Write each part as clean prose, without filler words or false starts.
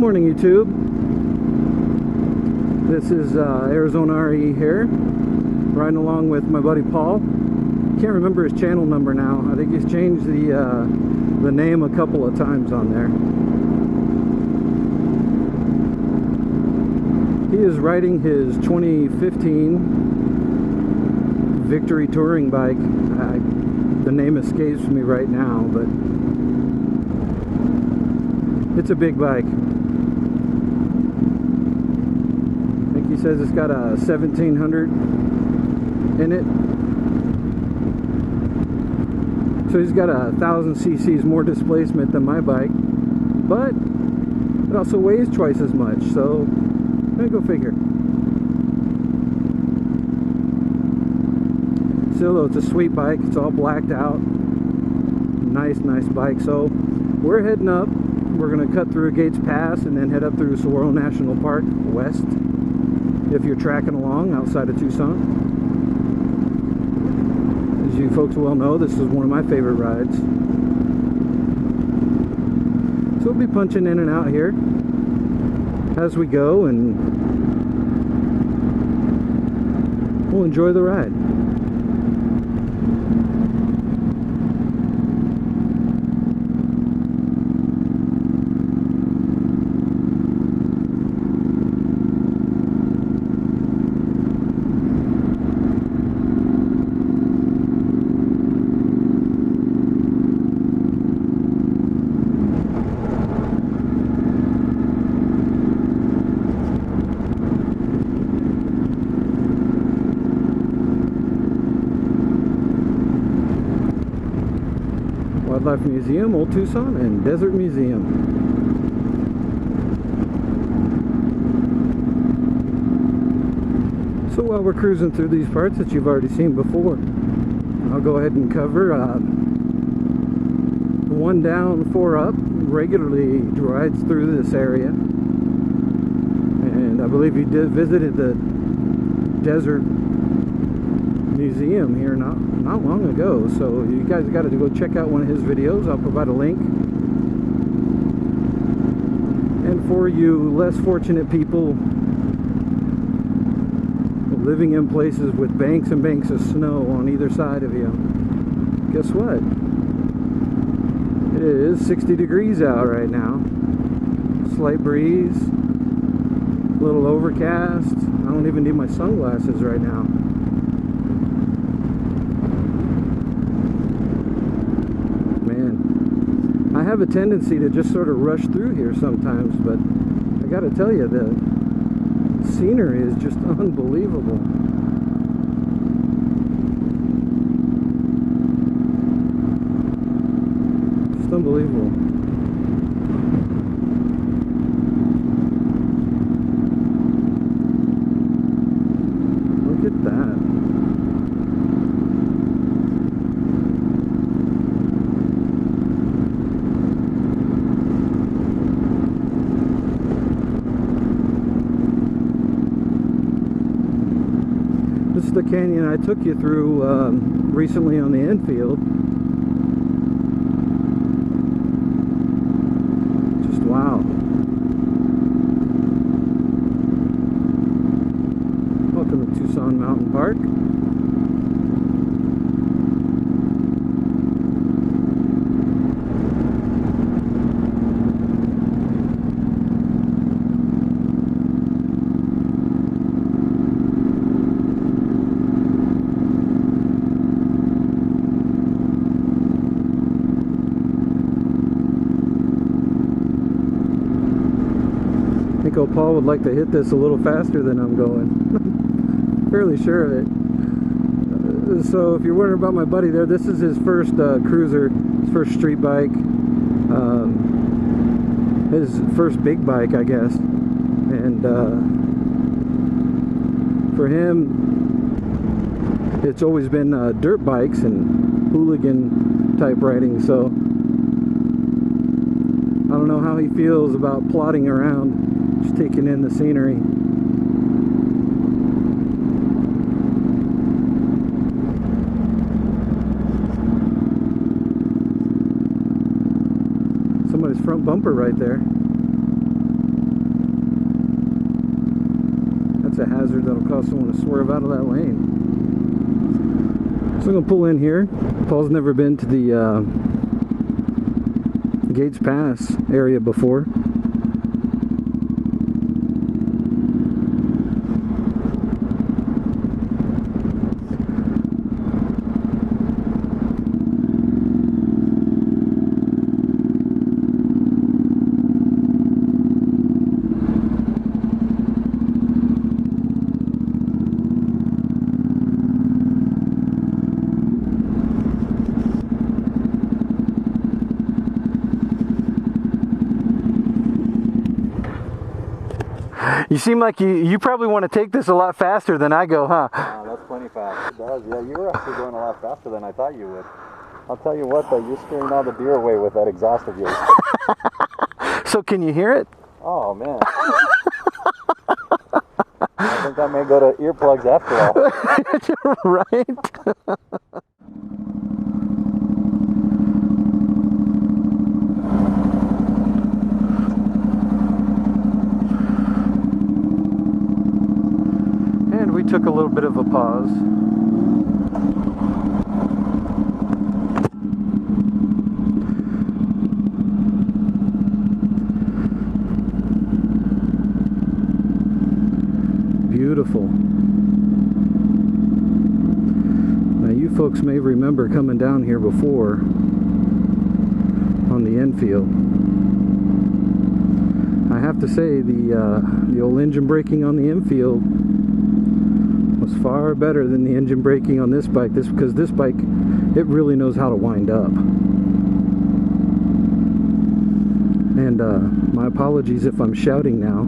morning, YouTube. This is Arizona RE here, riding along with my buddy Paul. Can't remember his channel number now. I think he's changed the name a couple of times on there. He is riding his 2015 Victory touring bike. The name escapes me right now, but it's a big bike. I think he says it's got a 1700 in it. So he's got 1,000 cc's more displacement than my bike, but it also weighs twice as much, so go figure. Still though, it's a sweet bike. It's all blacked out. Nice bike. So we're heading up. We're going to cut through Gates Pass and then head up through Saguaro National Park West, if you're tracking along outside of Tucson. As you folks well know, this is one of my favorite rides. So we'll be punching in and out here as we go, and we'll enjoy the ride. Wildlife Museum, Old Tucson, and Desert Museum. So while we're cruising through these parts that you've already seen before, I'll go ahead and cover one down, four up. Regularly rides through this area, and I believe he visited the Desert Museum here not long ago, so you guys got to go check out one of his videos. I'll provide a link. And for you less fortunate people living in places with banks and banks of snow on either side of you, guess what? It is 60 degrees out right now. Slight breeze, a little overcast. I don't even need my sunglasses right now. I have a tendency to just sort of rush through here sometimes, but I gotta tell you, the scenery is just unbelievable. Just unbelievable. Look at that. This is the canyon I took you through recently on the infield. Just wow. Welcome to Tucson Mountain Park. I think old Paul would like to hit this a little faster than I'm going. Fairly sure of it. So if you're wondering about my buddy there, this is his first cruiser, his first street bike, his first big bike, I guess. And for him, it's always been dirt bikes and hooligan type riding, so I don't know how he feels about plodding around, just taking in the scenery. Somebody's front bumper right there. hazard that'll cause someone to swerve out of that lane. So I'm going to pull in here. Paul's never been to the Gates Pass area before. You seem like you probably want to take this a lot faster than I go, huh? That's plenty fast. It does. Yeah, you were actually going a lot faster than I thought you would. I'll tell you what, though, you're scaring all the deer away with that exhaust of yours. So can you hear it? Oh, man. I think I may go to earplugs after all. Right? And we took a little bit of a pause. Beautiful. Now you folks may remember coming down here before on the infield. I have to say the old engine braking on the infield was far better than the engine braking on this bike. Because this bike, it really knows how to wind up. And my apologies if I'm shouting now,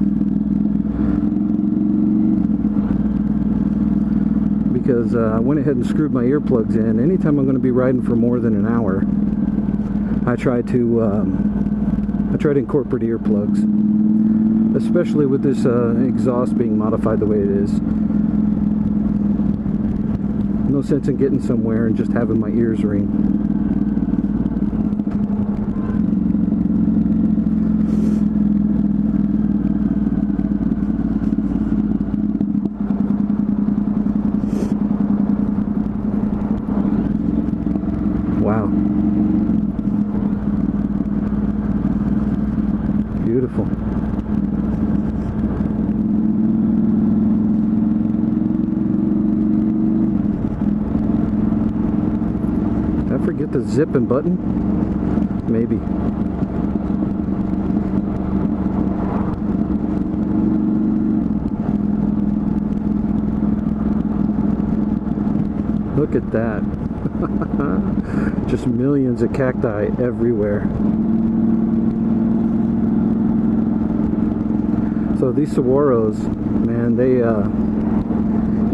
because I went ahead and screwed my earplugs in. Anytime I'm going to be riding for more than an hour, I try to incorporate earplugs, especially with this exhaust being modified the way it is. No sense in getting somewhere and just having my ears ring. Wow. Beautiful. Did I forget the zip and button? Maybe. Look at that. Just millions of cacti everywhere. So these saguaros, man, they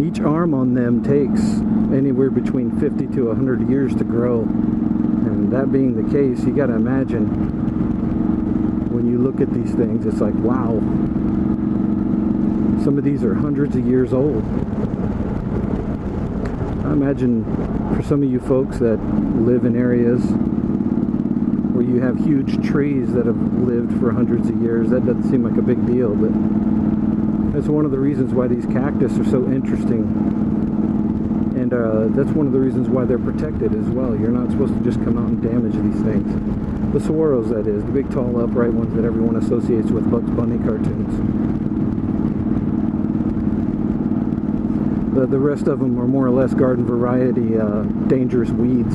each arm on them takes anywhere between 50 to 100 years to grow. And that being the case, you got to imagine when you look at these things, it's like, wow. Some of these are hundreds of years old. I imagine for some of you folks that live in areas where you have huge trees that have lived for hundreds of years, that doesn't seem like a big deal, but that's one of the reasons why these cactus are so interesting. And that's one of the reasons why they're protected as well. You're not supposed to just come out and damage these things. The saguaros, that is, the big tall upright ones that everyone associates with Bugs Bunny cartoons. The rest of them are more or less garden variety dangerous weeds.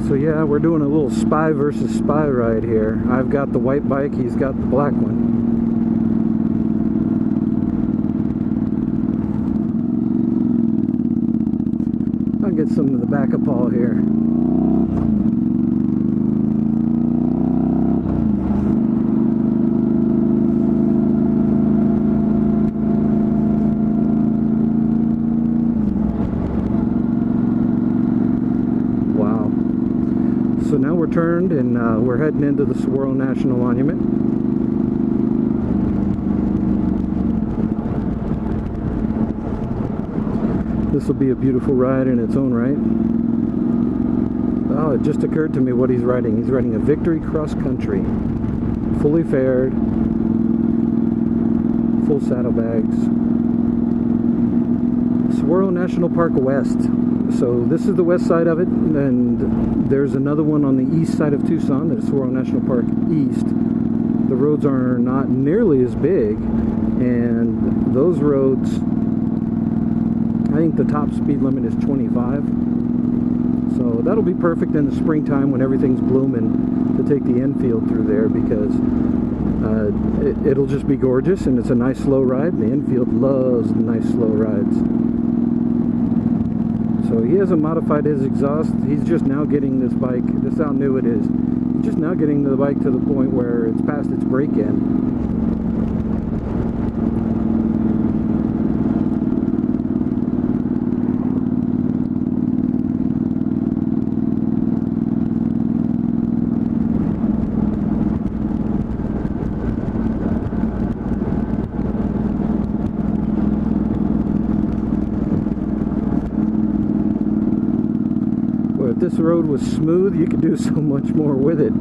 So yeah, we're doing a little spy versus spy ride here. I've got the white bike, he's got the black one. I'll get some of the back of Paul here. Wow. So now we're turned and we're heading into the Saguaro National Monument. this will be a beautiful ride in its own right. Oh, it just occurred to me what he's riding. He's riding a Victory Cross Country. Fully fared. Full saddlebags. Saguaro National Park West. So this is the west side of it, and there's another one on the east side of Tucson, that's Saguaro National Park East. The roads are not nearly as big, and those roads, I think the top speed limit is 25. So that'll be perfect in the springtime when everything's blooming to take the infield through there, because it'll just be gorgeous, and it's a nice slow ride, and the infield loves nice slow rides. So he hasn't modified his exhaust. He's just now getting this bike, this is how new it is. He's just now getting the bike to the point where it's past its break-in. If this road was smooth, you could do so much more with it.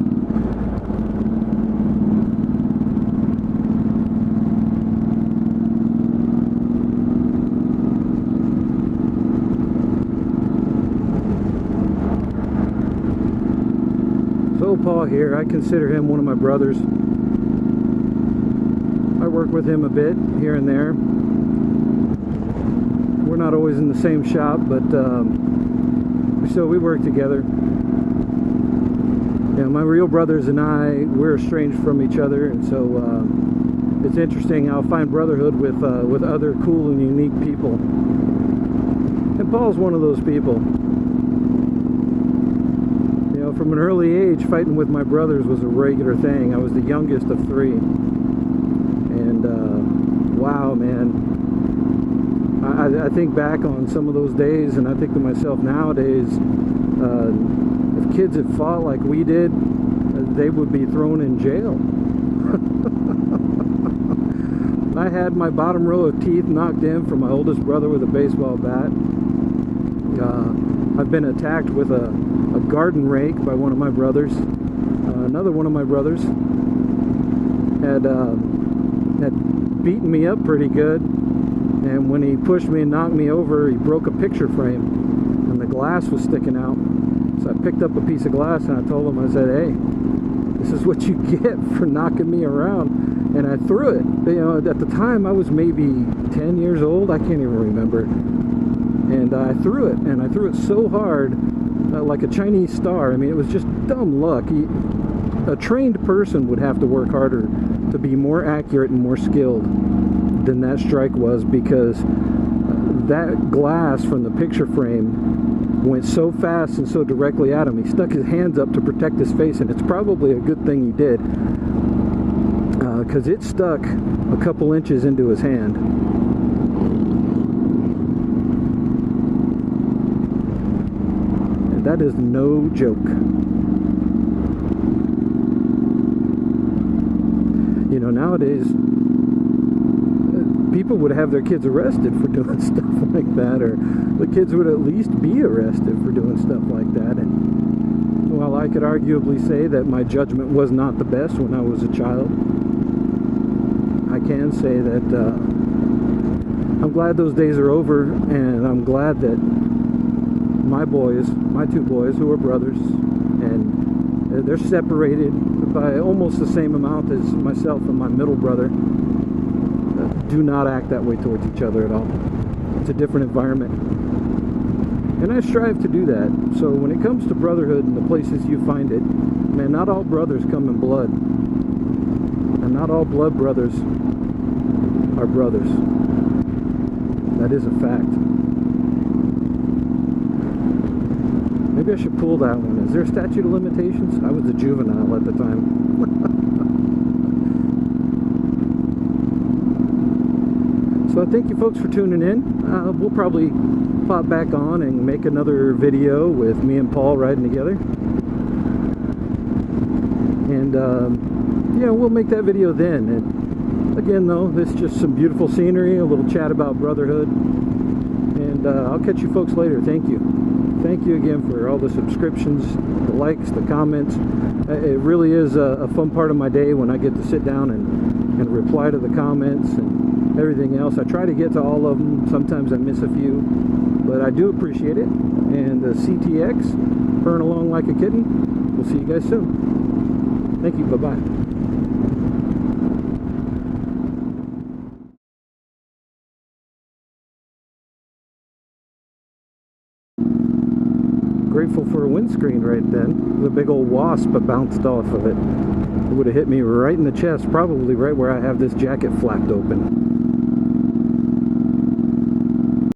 So Paul here, I consider him one of my brothers. I work with him a bit here and there. We're not always in the same shop, but so we work together. Yeah, my real brothers and I, we're estranged from each other, and so it's interesting. I'll find brotherhood with other cool and unique people. And Paul's one of those people. You know, from an early age, fighting with my brothers was a regular thing. I was the youngest of three, and wow, man. I think back on some of those days, and I think to myself nowadays, if kids had fought like we did, they would be thrown in jail. I had my bottom row of teeth knocked in from my oldest brother with a baseball bat. I've been attacked with a garden rake by one of my brothers. Another one of my brothers had beaten me up pretty good. And when he pushed me and knocked me over, he broke a picture frame, and the glass was sticking out. So I picked up a piece of glass, and I told him, I said, hey, this is what you get for knocking me around. And I threw it. You know, at the time, I was maybe 10 years old. I can't even remember. And I threw it, and I threw it so hard, like a Chinese star. I mean, it was just dumb luck. A trained person would have to work harder to be more accurate and more skilled than that strike was, because that glass from the picture frame went so fast and so directly at him. He stuck his hands up to protect his face, and it's probably a good thing he did, because it stuck a couple inches into his hand. And that is no joke. You know, nowadays people would have their kids arrested for doing stuff like that, or the kids would at least be arrested for doing stuff like that. And while I could arguably say that my judgment was not the best when I was a child, I can say that I'm glad those days are over, and I'm glad that my boys, my two boys who are brothers, and they're separated by almost the same amount as myself and my middle brother, do not act that way towards each other at all. It's a different environment, and I strive to do that. So when it comes to brotherhood and the places you find it, man, not all brothers come in blood, and not all blood brothers are brothers. That is a fact. Maybe I should pull that one. Is there a statute of limitations? I was a juvenile at the time. So I thank you folks for tuning in. We'll probably pop back on and make another video with me and Paul riding together. And yeah, we'll make that video then. And again though, this is just some beautiful scenery, a little chat about brotherhood. And And I'll catch you folks later. Thank you. Thank you again for all the subscriptions, the likes, the comments. It really is a fun part of my day when I get to sit down and reply to the comments and everything else. I try to get to all of them. Sometimes I miss a few, but I do appreciate it. And the CTX, purring along like a kitten. We'll see you guys soon. Thank you. Bye-bye. Grateful for a windscreen right then. The big old wasp bounced off of it. It would have hit me right in the chest, probably right where I have this jacket flapped open.